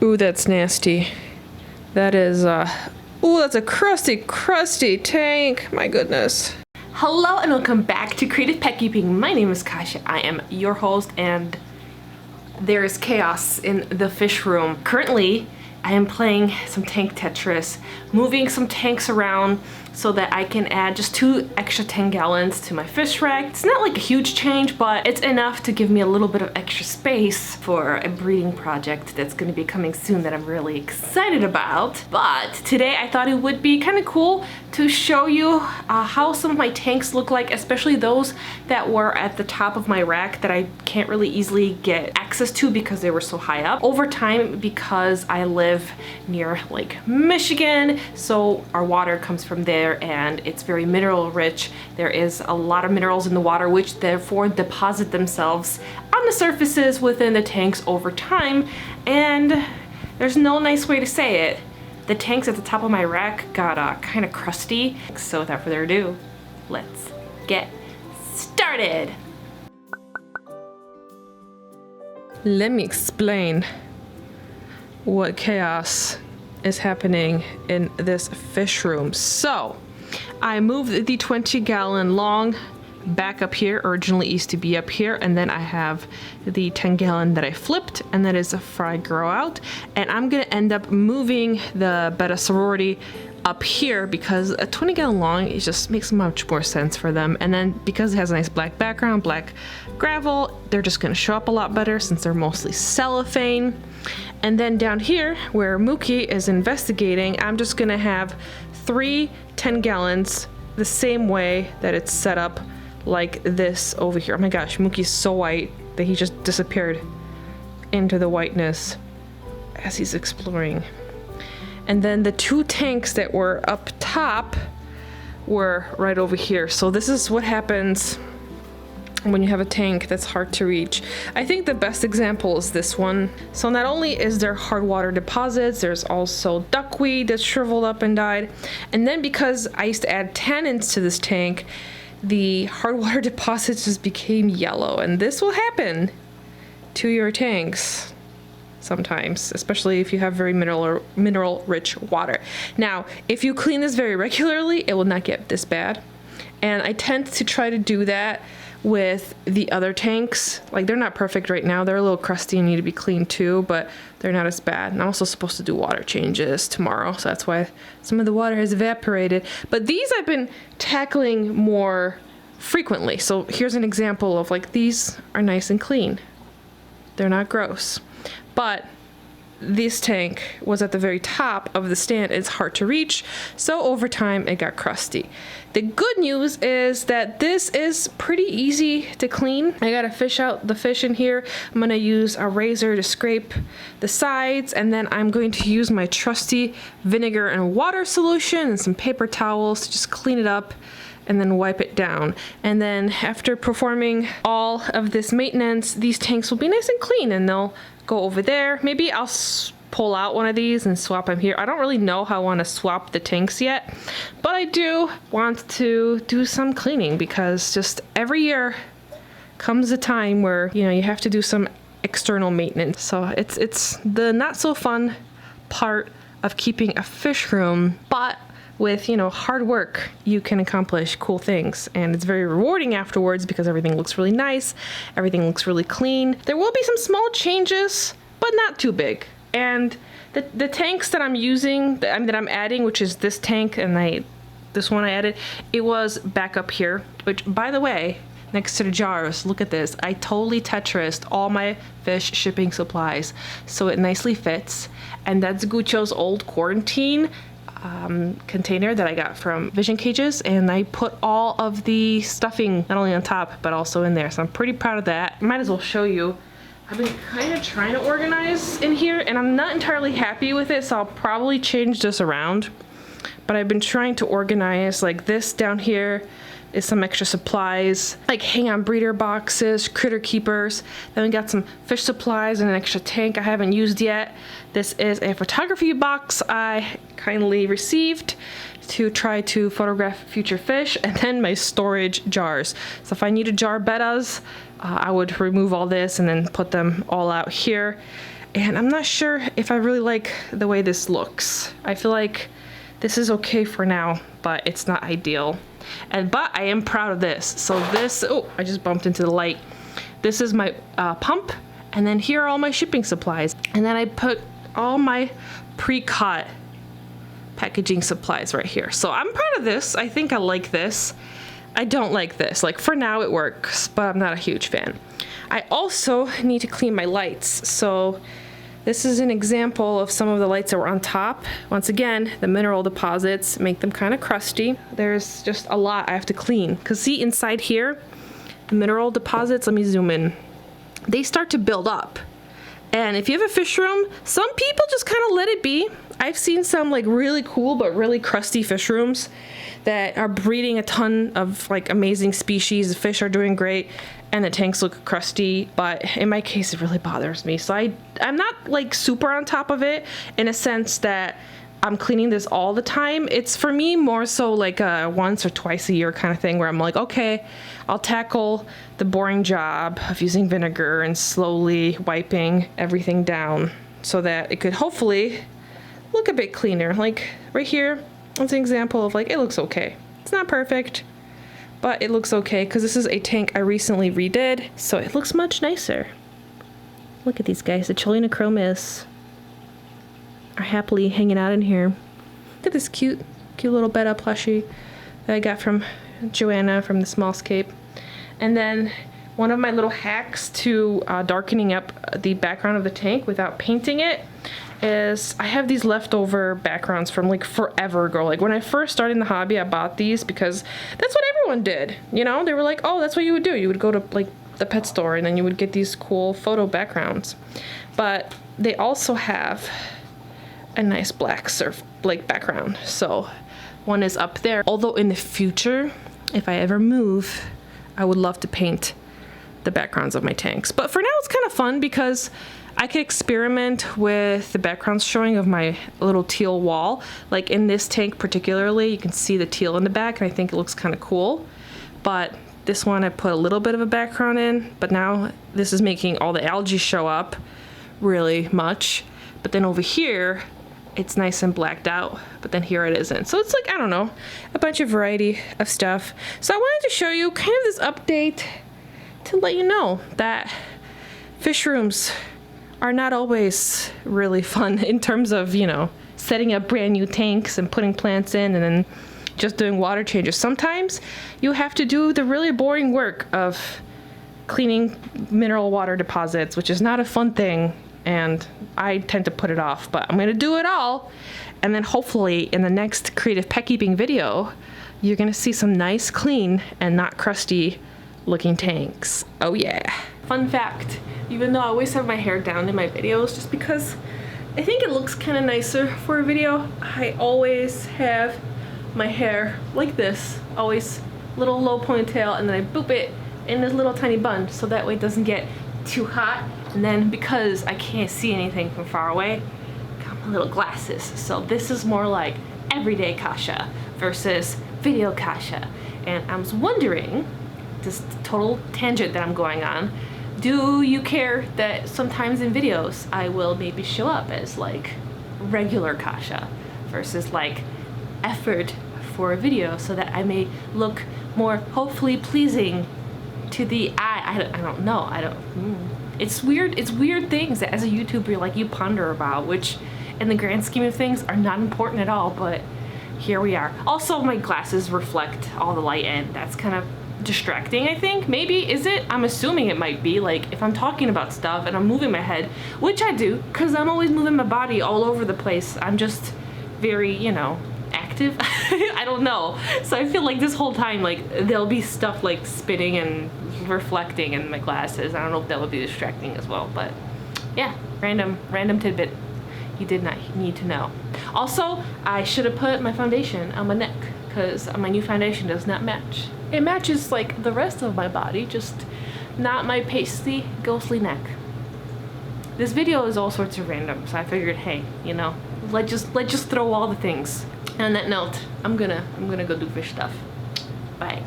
Ooh, that's nasty. That is, ooh, that's a crusty, crusty tank. My goodness. Hello and welcome back to Creative Pet Keeping. My name is Kasha. I am your host and there is chaos in the fish room. Currently, I am playing some tank Tetris, moving some tanks around so that I can add just 2 extra 10 gallons to my fish rack. It's not like a huge change, but it's enough to give me a little bit of extra space for a breeding project that's gonna be coming soon that I'm really excited about. But today I thought it would be kind of cool to show you how some of my tanks look like, especially those that were at the top of my rack that I can't really easily get access to because they were so high up. Over time, because I live near Lake Michigan, so our water comes from there and it's very mineral rich. There is a lot of minerals in the water which therefore deposit themselves on the surfaces within the tanks over time, and there's no nice way to say it. The tanks at the top of my rack got kind of crusty. So without further ado, let's get started. Let me explain what chaos is happening in this fish room. So I moved the 20-gallon long back up here. Originally used to be up here, and then I have the 10-gallon that I flipped, and that is a fried grow out, and I'm gonna end up moving the betta sorority up here because a 20-gallon long, it just makes much more sense for them. And then because it has a nice black background, black gravel, they're just gonna show up a lot better since they're mostly cellophane. And then down here where Mookie is investigating, I'm just gonna have 3 10 gallons the same way that it's set up, like this over here. Oh my gosh, Mookie's so white that he just disappeared into the whiteness as he's exploring. And then the 2 tanks that were up top were right over here. So this is what happens when you have a tank that's hard to reach. I think the best example is this one. So not only is there hard water deposits, there's also duckweed that's shriveled up and died. And then because I used to add tannins to this tank, the hard water deposits just became yellow, and this will happen to your tanks sometimes, especially if you have very mineral rich water. Now, if you clean this very regularly, it will not get this bad. And I tend to try to do that with the other tanks. Like, they're not perfect right now. They're a little crusty and need to be cleaned too, but they're not as bad. And I'm also supposed to do water changes tomorrow, so that's why some of the water has evaporated. But these I've been tackling more frequently. So here's an example of, like, these are nice and clean. They're not gross. But this tank was at the very top of the stand. It's hard to reach, so over time it got crusty. The good news is that this is pretty easy to clean. I gotta fish out the fish in here. I'm gonna use a razor to scrape the sides, and then I'm going to use my trusty vinegar and water solution and some paper towels to just clean it up and then wipe it down. And then after performing all of this maintenance, these tanks will be nice and clean and they'll go over there. Maybe I'll pull out one of these and swap them here. I don't really know how I want to swap the tanks yet, but I do want to do some cleaning because just every year comes a time where, you know, you have to do some external maintenance. So it's the not so fun part of keeping a fish room, but with, you know, hard work, you can accomplish cool things, and it's very rewarding afterwards because everything looks really nice, everything looks really clean. There will be some small changes, but not too big. And the tanks that I'm using, that I'm adding, which is this tank and this one I added, it was back up here, which, by the way, next to the jars, look at this. I totally Tetrised all my fish shipping supplies, so it nicely fits. And that's Gucci's old quarantine container that I got from Vision Cages, and I put all of the stuffing not only on top but also in there, so I'm pretty proud of that. Might as well show you. I've been kind of trying to organize in here and I'm not entirely happy with it, so I'll probably change this around. But I've been trying to organize, like, this down here is some extra supplies, like hang on breeder boxes, critter keepers. Then we got some fish supplies and an extra tank I haven't used yet. This is a photography box I kindly received to try to photograph future fish, and then my storage jars. So if I need to jar bettas, I would remove all this and then put them all out here. And I'm not sure if I really like the way this looks. I feel like this is okay for now, but it's not ideal. But I am proud of this. So this, oh, I just bumped into the light. This is my pump, and then here are all my shipping supplies. And then I put all my pre-cut packaging supplies right here. So I'm proud of this. I think I like this. I don't like this. Like for now it works, but I'm not a huge fan. I also need to clean my lights. So this is an example of some of the lights that were on top. Once again, the mineral deposits make them kind of crusty. There's just a lot I have to clean. Because see inside here, the mineral deposits, let me zoom in. They start to build up. And if you have a fish room, some people just kind of let it be. I've seen some like really cool but really crusty fish rooms that are breeding a ton of like amazing species. The fish are doing great and the tanks look crusty, but in my case it really bothers me. So I'm not like super on top of it in a sense that I'm cleaning this all the time. It's for me more so like a once or twice a year kind of thing where I'm like, okay, I'll tackle the boring job of using vinegar and slowly wiping everything down so that it could hopefully look a bit cleaner. Like right here, that's an example of like, it looks okay. It's not perfect, but it looks okay because this is a tank I recently redid, so it looks much nicer. Look at these guys, the Cholianochromis are happily hanging out in here. Look at this cute little betta plushie that I got from Joanna from the Smallscape. And then one of my little hacks to darkening up the background of the tank without painting it is I have these leftover backgrounds from like forever ago. Like when I first started in the hobby, I bought these because that's what everyone did. You know, they were like, oh, that's what you would do. You would go to like the pet store and then you would get these cool photo backgrounds. But they also have a nice black surf like background. So one is up there. Although in the future, if I ever move, I would love to paint the backgrounds of my tanks. But for now it's kind of fun because I could experiment with the backgrounds showing of my little teal wall. Like in this tank particularly, you can see the teal in the back and I think it looks kind of cool. But this one I put a little bit of a background in, but now this is making all the algae show up really much. But then over here, it's nice and blacked out, but then here it isn't. So it's like, I don't know, a bunch of variety of stuff. So I wanted to show you kind of this update to let you know that fish rooms are not always really fun in terms of, you know, setting up brand new tanks and putting plants in and then just doing water changes. Sometimes you have to do the really boring work of cleaning mineral water deposits, which is not a fun thing. And I tend to put it off, but I'm gonna do it all. And then hopefully in the next creative pet keeping video, you're gonna see some nice, clean, and not crusty looking tanks. Oh yeah. Fun fact, even though I always have my hair down in my videos, just because I think it looks kind of nicer for a video, I always have my hair like this, always little low ponytail, and then I boop it in this little tiny bun, so that way it doesn't get too hot. And then because I can't see anything from far away, got my little glasses. So this is more like everyday Kasha versus video Kasha. And I was wondering, this total tangent that I'm going on, do you care that sometimes in videos I will maybe show up as like regular Kasha versus like effort for a video so that I may look more hopefully pleasing to the eye? I don't know. It's weird things that as a YouTuber like you ponder about, which in the grand scheme of things are not important at all, but here we are. Also, my glasses reflect all the light and that's kind of distracting, I think. Maybe, is it? I'm assuming it might be. Like if I'm talking about stuff and I'm moving my head, which I do because I'm always moving my body all over the place. I'm just very, you know, active. I don't know. So I feel like this whole time like there'll be stuff like spinning and reflecting in my glasses. I don't know if that would be distracting as well, but yeah, random tidbit you did not need to know. Also, I should have put my foundation on my neck because my new foundation does not match. It matches like the rest of my body, just not my pasty, ghostly neck. This video is all sorts of random, so I figured, hey, you know, let's just throw all the things. And on that note, I'm gonna go do fish stuff. Bye.